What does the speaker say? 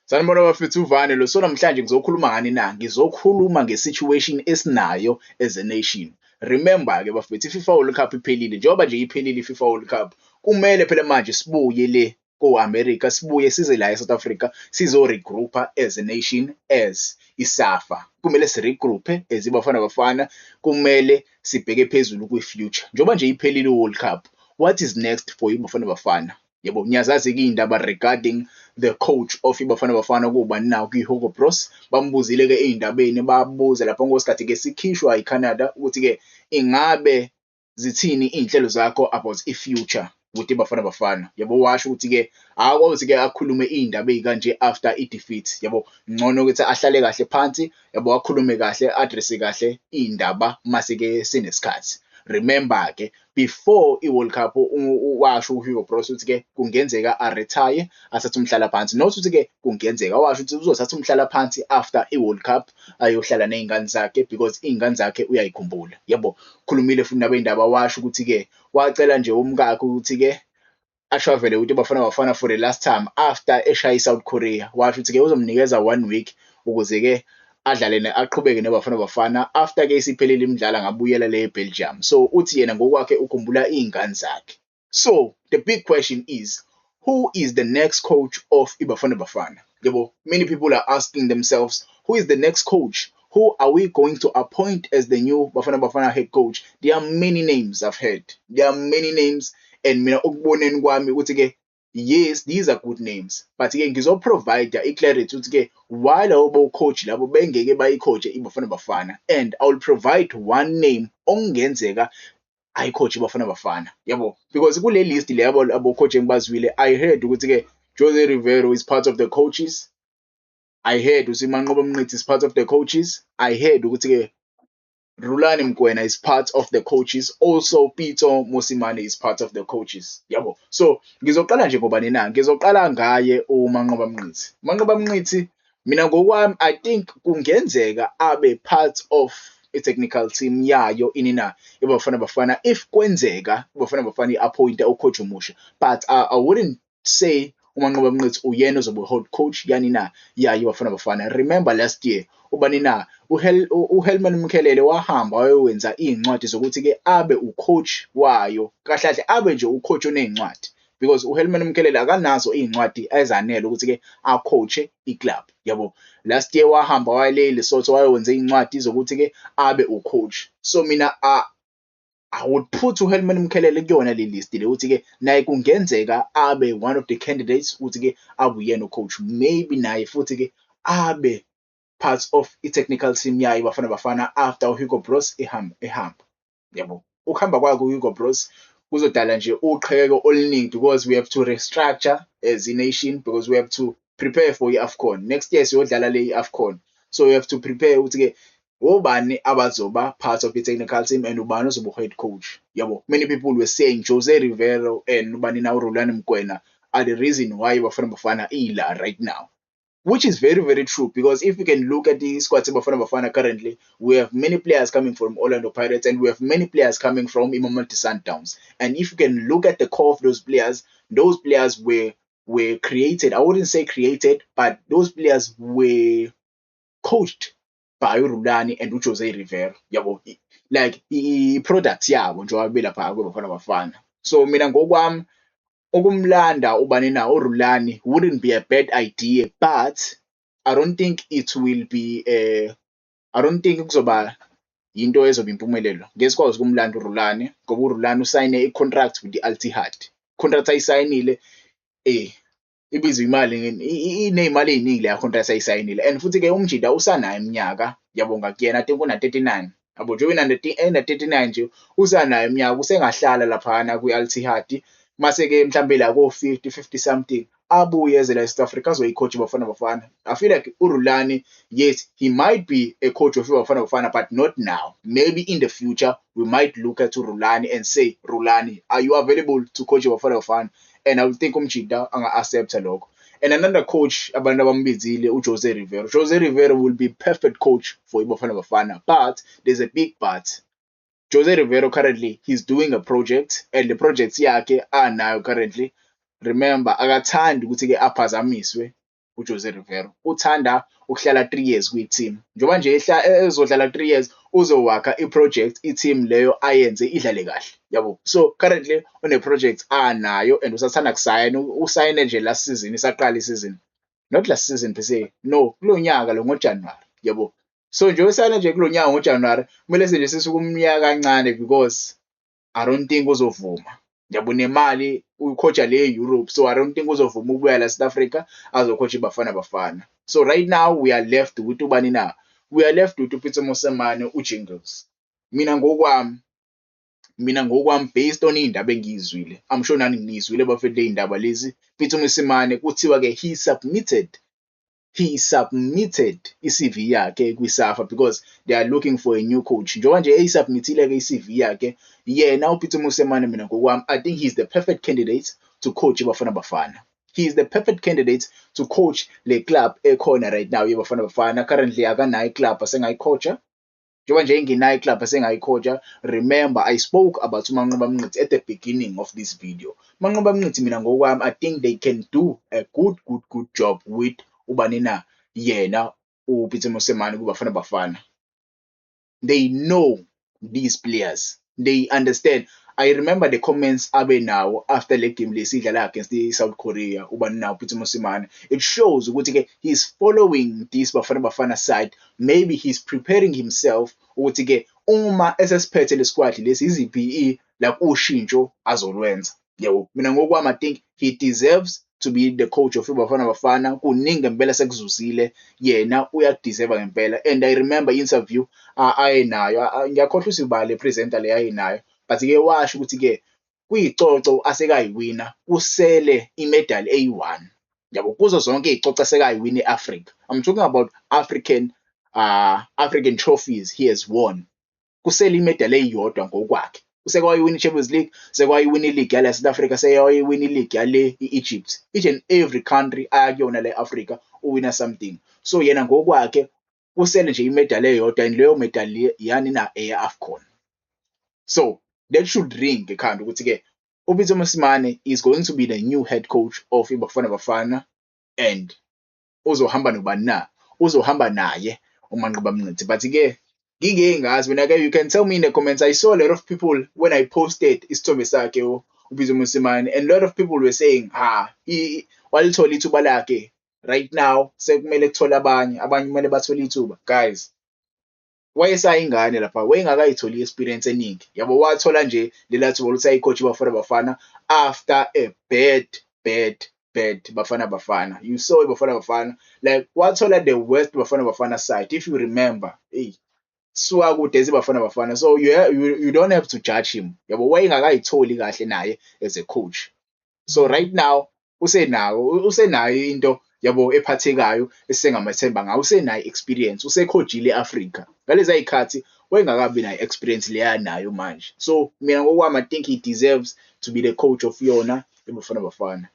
Sanibona bafethu uvane lo. So namhlanje ngizokhuluma ngani na? Ngizokhuluma nge-situation esinayo as a nation. Remember-ke bafethu, i-FIFA World Cup iphelile. Njengoba nje iphelile i-FIFA World Cup, kumele phela manje sibuye le ko-America, sibuye size la e-South Africa sizo-regroup-a as a nation, as i-SAFA. Kumele si-regroup-e as iBafana Bafana, kumele sibheke phezulu kwi-future. Njengoba nje iphelile i-World Cup, what is next for iBafana Bafana? Yebo, niyazazi-ke iy'ndaba regarding the coach of iBafana Bafana kubani na, kuyi-Hugo Broos. Bambuzile-ke ey'ndabeni, babuza lapho ngesikhathi-ke sikhishwa i-Canada ukuthi-ke ingabe zithini iy'nhlelo zakho about i-future with iBafana Bafana. Yabo, washo ukuthi-ke akwazi-ke akhulume iy'ndaba ey'kanje after i-defeat. Yabo, ngcono ukuthi ahlale kahle phansi, yabo, akhulume kahle, address kahle iy'ndaba mase-ke sinesikhathi. Remember-ke, before i-World Cup washo uHugo Broos ukuthi-ke kungenzeka a-retire, athathe umhlalaphansi. Not ukuthi-ke kungenzeka, washo ukuthi uzothatha umhlalaphansi after i-World Cup ayohlala ney'ngane zakhe because iy'ngane zakhe uyayikhumbula. Yabo, khulumile futhi nabey'ndaba, washo ukuthi-ke wacela nje umkakhe ukuthi-ke a-travel-e with iBafana Bafana for the last time after eshaye i-South Korea. Washo ukuthi-ke uzomnikeza 1 week ukuze-ke adlale aqhubeke neBafana Bafana. After-ke isiphelile imidlalo angabuyela le eBelgium. So uthi yena ngokwakhe ukhumbula iy'ngane zakhe. So the big question is, who is the next coach of iBafana Bafana? Yabo, many people are asking themselves, who is the next coach? Who are we going to appoint as the new Bafana Bafana head coach? There are many names I've heard. There are many names, and mina ukuboneni kwami ukuthi-ke yes, these are good names, but-ke ngizoprovide i-clarity ukuthi-ke why labo coach labo bengeke bayi-coach iBafana Bafana, and I will provide one name okungenzeka ayi-coach iBafana Bafana. Yabo, because kule list le yabo abo-coach engibazwile, I heard ukuthi-ke Jose Rivero is part of the coaches. I heard uSimanqoba Mnisi is part of the coaches. I heard ukuthi-ke Rulani Mkwena is part of the coaches. Also, Peter Mosimane is part of the coaches. Yabo. So, ngizoqala nje ngobani na? Ngizoqala ngaye uManqoba Mnisi. Manqoba Mnisi, mina ngokwami, I think kungenzeka abe part of i-technical team yayo inina iBafana Bafana if kwenzeka iBafana Bafana i-appoint-a ucoach omusha. But I wouldn't say uManqoba Mnisi uyena ozobe head coach yani na yayo iBafana Bafana. Remember last year ubani na uHelman Mkhelele wahamba wayowenza iy'ncwadi zokuthi-ke abe ucoach wayo, kahle kahle abe nje ucoach oney'ncwadi, because uHelman Mkhelele akanazo iy'ncwadi ezanele ukuthi-ke acoach-e i-club. Yabo, last year wahamba waya le Lesotho wayowenza iy'ncwadi zokuthi-ke abe ucoach. So mina I would put uHelman Mkhelele kuyona le list le ukuthi-ke naye kungenzeka abe one of the candidates ukuthi-ke abe uyena ucoach, maybe naye futhi-ke abe part of i-technical team yayo iBafana Bafana after uHugo Broos ehamba. Yabo, ukuhamba kwakhe uHugo Broos kuzodala nje uqhekeko oluningi because we have to restructure as a nation, because we have to prepare for i-AFCON. Next year siyodlala le i-AFCON. So we have to prepare ukuthi-ke obani abazoba part of the technical team and ubani ozoba head coach. Yabo, many people were saying Jose Rivero and ubani na uRulani Mkwena are the reason why iBafana Bafana ila right now. Which is very, very true, because if you can look at the squad of Bafana Bafana currently, we have many players coming from Orlando Pirates and we have many players coming from Imamati Sundowns. And if you can look at the core of those players were created. I wouldn't say created, but those players were coached by Rulani and Jose Rivera. Yabo, like i-products yabo njengoba belapha kweBafana Bafana. So mina ngokwami ukumlanda ubani na uRulani wouldn't be a bad idea, but I don't think it will be I don't think kuzoba yinto ezoba impumelelo. Ngeke sikwazi ukumlanda uRulani ngoba uRulani usayine i-contract with the Al-Ittihad. Contract ayisayinile ibiza imali iney'mali ey'ningi leya contract ayisayinile, and futhi-ke umjida usanayo iminyaka, yabonga kuyena, I think una-39. Yabo, njengoba ena-39 nje usanayo iminyaka, usengahlala laphana kwi-Al-Ittihad. Mase-ke mhlambe la ko-50, 50 something abuye eze la eSouth Africa azoyi-coach iBafana Bafana. I feel like uRulani, yes, he might be a coach of iBafana Bafana, but not now. Maybe in the future we might look at uRulani and say, Rulani, are you available to coach iBafana Bafana? And I will think umjida anga-accepta lokho. And another coach abantu abambizile uJose Rivero. Jose Rivero will be perfect coach for iBafana Bafana, but there's a big but. Jose Rivero currently he's doing a project, and the project yakhe anayo currently, remember, akathandi ukuthi-ke aphazamiswe uJose Rivero uthanda ukuhlala 3 years kwi-team. Njengoba nje ezodlala 3 years uzowakha i-project i-team leyo ayenze idlale kahle, yabo. So currently une-project anayo and usathanda kusayina, usayine nje last season, isaqala isizini. Not last season per se, no, kulo nyaka lo ngoJanuwari, yabo. So nje usayine nje kulo nyaka ngoJanuwari, kumele nje sisuke umnyaka kancane because I don't think uzovuma. Yabo nemali ukhocha le Europe, so I don't think uzovuma ukubuya la South Africa azokhocha iBafana Bafana. So right now we are left with ubani na? We are left with uPeter Mosemane, uJingles. Mina ngokwami, based on iy'ndaba engiyizwile, I'm sure nani niyizwile bafethu iy'ndaba lezi, Peter Mosemane kuthiwa-ke he submitted i-CV yakhe kwiSAFA because they are looking for a new coach. Njengoba nje eyisubmithile-ke i-CV yakhe, yena uPeter Mosemane mina ngokwami, I think he's the perfect candidate to coach iBafana Bafana. He is the perfect candidate to coach le club ekhona right now yeBafana Bafana. Currently akanayo iclub asengayicoacha. Njengoba nje engenayo iclub asengayicoacha. Remember, I spoke about uManqoba Mnqithi at the beginning of this video. uManqoba Mnqithi mina ngokwami, I think they can do a good job with ubani na? Yena uPeter Mosemane kuBafana Bafana. They know these players. They understand. I remember the comments abe now after le game lesidlala against the South Korea, ubani na Peter Mosemane. It shows ukuthi he's following this Bafana Bafana side. Maybe he's preparing himself ukuthi uma esesiphethe le squad lesi iziphi like ushintsho azolwenza. Yebo, mina ngokwami I think he deserves to be the coach of iBafana Bafana. Kuningi ngempela sekuzuzile, yena uyadeserve ngempela. And I remember interview ayenayo, ngiyakhohlwa usibala le presenter le ayenayo, but washo ukuthi kuyicoco asekayiwina, kusele imedali eyi-1. Yabo, kuzo zonke iy'coco asekayiwina e-Africa. I'm talking about African trophies he has won. Kusele imedali eyodwa ngokwakhe. Usekwayewina i-Champions League, sekwayewina i-league yala South Africa, seyawayewina i-league yale i-Egypt. Each and every country ayakuyona le Africa uwina something. So yena ngokwakhe kusele nje imedali eyodwa, and leyo medali yani na eya-AFCON. So that should ring ekhanda ukuthi uPeter Mosemane is going to be the new head coach of iBafana Bafana, and uzohamba nobani na? Uzohamba naye uManqoba Mnqithi. But ngingengazi mina you can tell me in the comments. I saw a lot of people when I posted isithombe sakhe uPeter Mosemane, and a lot of people were saying walithola ithuba lakhe, right now sekumele kuthole abanye kumele bathole ithuba. Guys, wayesayingane lapha, wayengakayitholi i-experience eningi, yabo. Wathola nje lela thuba ukuthi ayicoach iBafana Bafana after a bad Bafana Bafana. You saw iBafana Bafana, like wathola the worst Bafana Bafana side, if you remember. Swakude iBafana Bafana. So you don't have to judge him, yabo. Wayengakayitholi kahle naye as a coach. So right now usenayo into, yabo, ephathekayo esengamathemba ngayo. Usenayo experience, usekhojile e-Africa. Ngalezi ayikhathi wayengakabi nayo experience leya nayo manje. So mina ngokwami I think he deserves to be the coach of yona iBafana Bafana.